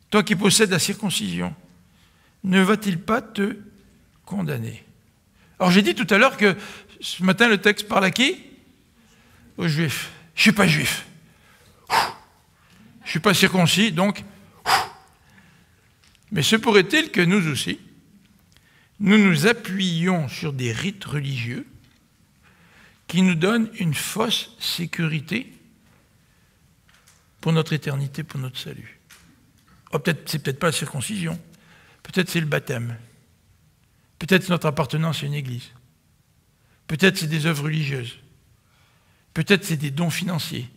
toi qui possèdes la circoncision, ne va-t-il pas te condamner? Alors j'ai dit tout à l'heure que ce matin le texte parle à qui? Aux Juifs. Je ne suis pas juif. Je ne suis pas circoncis, donc... Mais se pourrait-il que nous aussi, nous nous appuyions sur des rites religieux qui nous donnent une fausse sécurité pour notre éternité, pour notre salut. Oh, c'est peut-être pas la circoncision, peut-être c'est le baptême, peut-être c'est notre appartenance à une église, peut-être c'est des œuvres religieuses, peut-être c'est des dons financiers.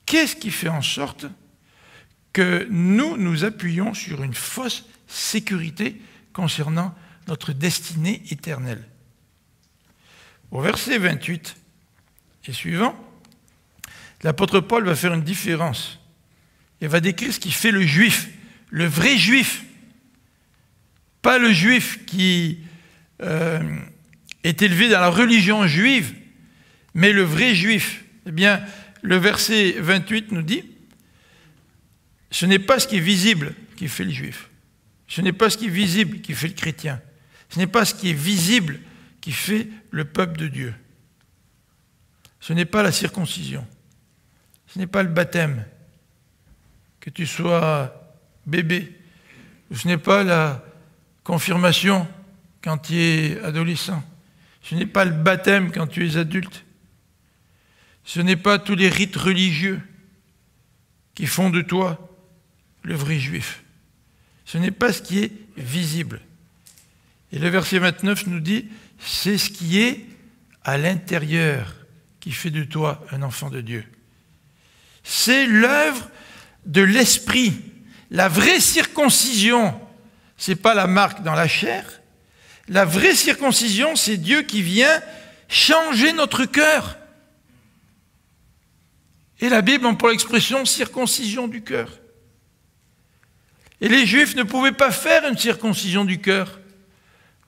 Qu'est-ce qui fait en sorte que nous nous appuyons sur une fausse sécurité concernant notre destinée éternelle? Au verset 28 et suivant, l'apôtre Paul va faire une différence. Il va décrire ce qui fait le juif, le vrai juif. Pas le juif qui est élevé dans la religion juive, mais le vrai juif. Eh bien, le verset 28 nous dit, ce n'est pas ce qui est visible qui fait le juif. Ce n'est pas ce qui est visible qui fait le chrétien. Ce n'est pas ce qui est visible qui fait le peuple de Dieu. Ce n'est pas la circoncision. Ce n'est pas le baptême, que tu sois bébé. Ce n'est pas la confirmation quand tu es adolescent. Ce n'est pas le baptême quand tu es adulte. Ce n'est pas tous les rites religieux qui font de toi le vrai juif. Ce n'est pas ce qui est visible. Et le verset 29 nous dit, c'est ce qui est à l'intérieur qui fait de toi un enfant de Dieu. C'est l'œuvre de l'esprit. La vraie circoncision, ce n'est pas la marque dans la chair. La vraie circoncision, c'est Dieu qui vient changer notre cœur. Et la Bible emploie l'expression circoncision du cœur. Et les Juifs ne pouvaient pas faire une circoncision du cœur.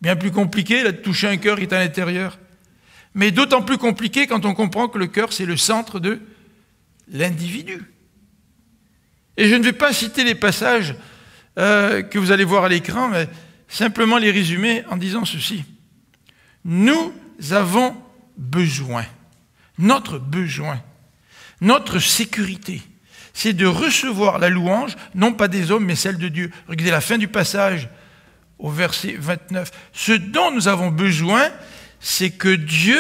Bien plus compliqué, là, de toucher un cœur qui est à l'intérieur. Mais d'autant plus compliqué quand on comprend que le cœur, c'est le centre de l'individu. Et je ne vais pas citer les passages que vous allez voir à l'écran, mais simplement les résumer en disant ceci. Nous avons besoin, notre sécurité, c'est de recevoir la louange, non pas des hommes, mais celle de Dieu. Regardez la fin du passage, au verset 29. Ce dont nous avons besoin, c'est que Dieu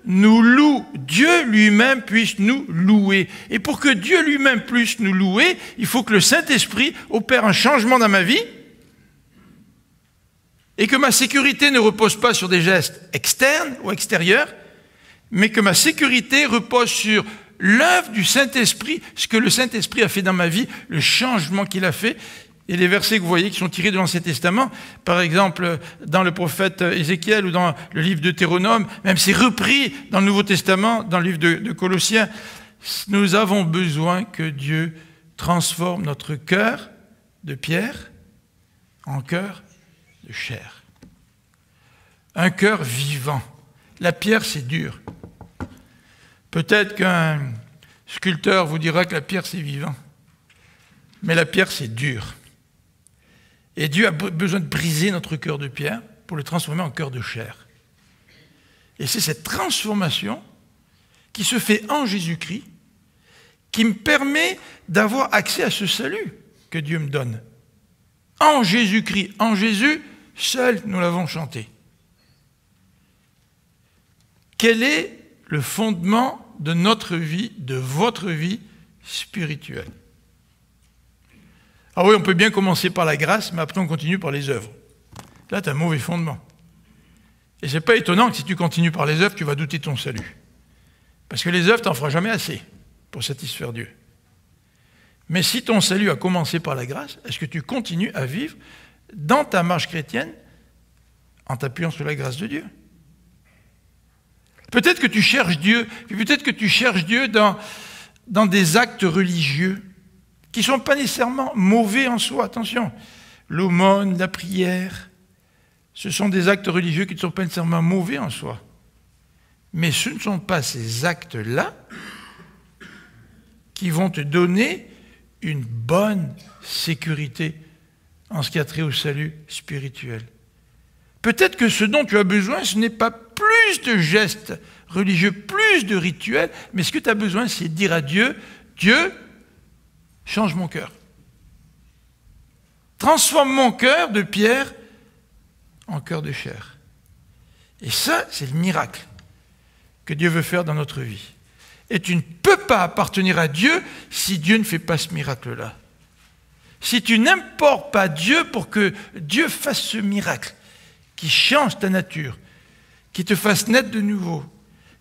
nous loue, Dieu lui-même puisse nous louer. Et pour que Dieu lui-même puisse nous louer, il faut que le Saint-Esprit opère un changement dans ma vie et que ma sécurité ne repose pas sur des gestes externes ou extérieurs, mais que ma sécurité repose sur l'œuvre du Saint-Esprit, ce que le Saint-Esprit a fait dans ma vie, le changement qu'il a fait. Et les versets que vous voyez qui sont tirés de l'Ancien Testament, par exemple dans le prophète Ézéchiel ou dans le livre de Deutéronome, même c'est repris dans le Nouveau Testament, dans le livre de Colossiens, nous avons besoin que Dieu transforme notre cœur de pierre en cœur de chair. Un cœur vivant. La pierre, c'est dur. Peut-être qu'un sculpteur vous dira que la pierre, c'est vivant. Mais la pierre, c'est dur. Et Dieu a besoin de briser notre cœur de pierre pour le transformer en cœur de chair. Et c'est cette transformation qui se fait en Jésus-Christ qui me permet d'avoir accès à ce salut que Dieu me donne. En Jésus-Christ, en Jésus, seul, nous l'avons chanté. quel est le fondement de notre vie, de votre vie spirituelle? Ah oui, on peut bien commencer par la grâce, mais après on continue par les œuvres. Là, tu as un mauvais fondement. Et ce n'est pas étonnant que si tu continues par les œuvres, tu vas douter de ton salut. Parce que les œuvres, tu n'en feras jamais assez pour satisfaire Dieu. Mais si ton salut a commencé par la grâce, est-ce que tu continues à vivre dans ta marche chrétienne en t'appuyant sur la grâce de Dieu? Peut-être que tu cherches Dieu, puis peut-être que tu cherches Dieu dans des actes religieux qui ne sont pas nécessairement mauvais en soi. Attention, l'aumône, la prière, ce sont des actes religieux qui ne sont pas nécessairement mauvais en soi. Mais ce ne sont pas ces actes-là qui vont te donner une bonne sécurité en ce qui a trait au salut spirituel. Peut-être que ce dont tu as besoin, ce n'est pas plus de gestes religieux, plus de rituels, mais ce que tu as besoin, c'est de dire à Dieu, Dieu, change mon cœur. Transforme mon cœur de pierre en cœur de chair. Et ça, c'est le miracle que Dieu veut faire dans notre vie. Et tu ne peux pas appartenir à Dieu si Dieu ne fait pas ce miracle-là. Si tu n'implores pas Dieu pour que Dieu fasse ce miracle, qui change ta nature, qui te fasse naître de nouveau,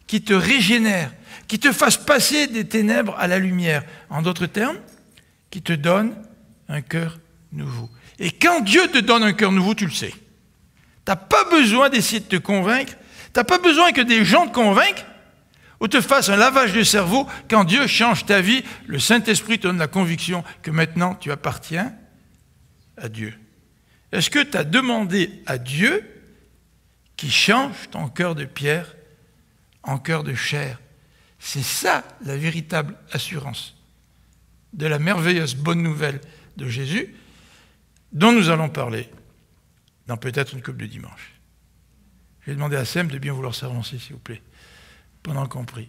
qui te régénère, qui te fasse passer des ténèbres à la lumière. En d'autres termes, qui te donne un cœur nouveau. Et quand Dieu te donne un cœur nouveau, tu le sais. Tu n'as pas besoin d'essayer de te convaincre, tu n'as pas besoin que des gens te convainquent ou te fassent un lavage de cerveau. Quand Dieu change ta vie, le Saint-Esprit te donne la conviction que maintenant tu appartiens à Dieu. Est-ce que tu as demandé à Dieu qui change ton cœur de pierre en cœur de chair? C'est ça la véritable assurance de la merveilleuse bonne nouvelle de Jésus dont nous allons parler dans peut-être une couple de dimanche. Je vais demander à Sem de bien vouloir s'avancer, s'il vous plaît, pendant qu'on prie.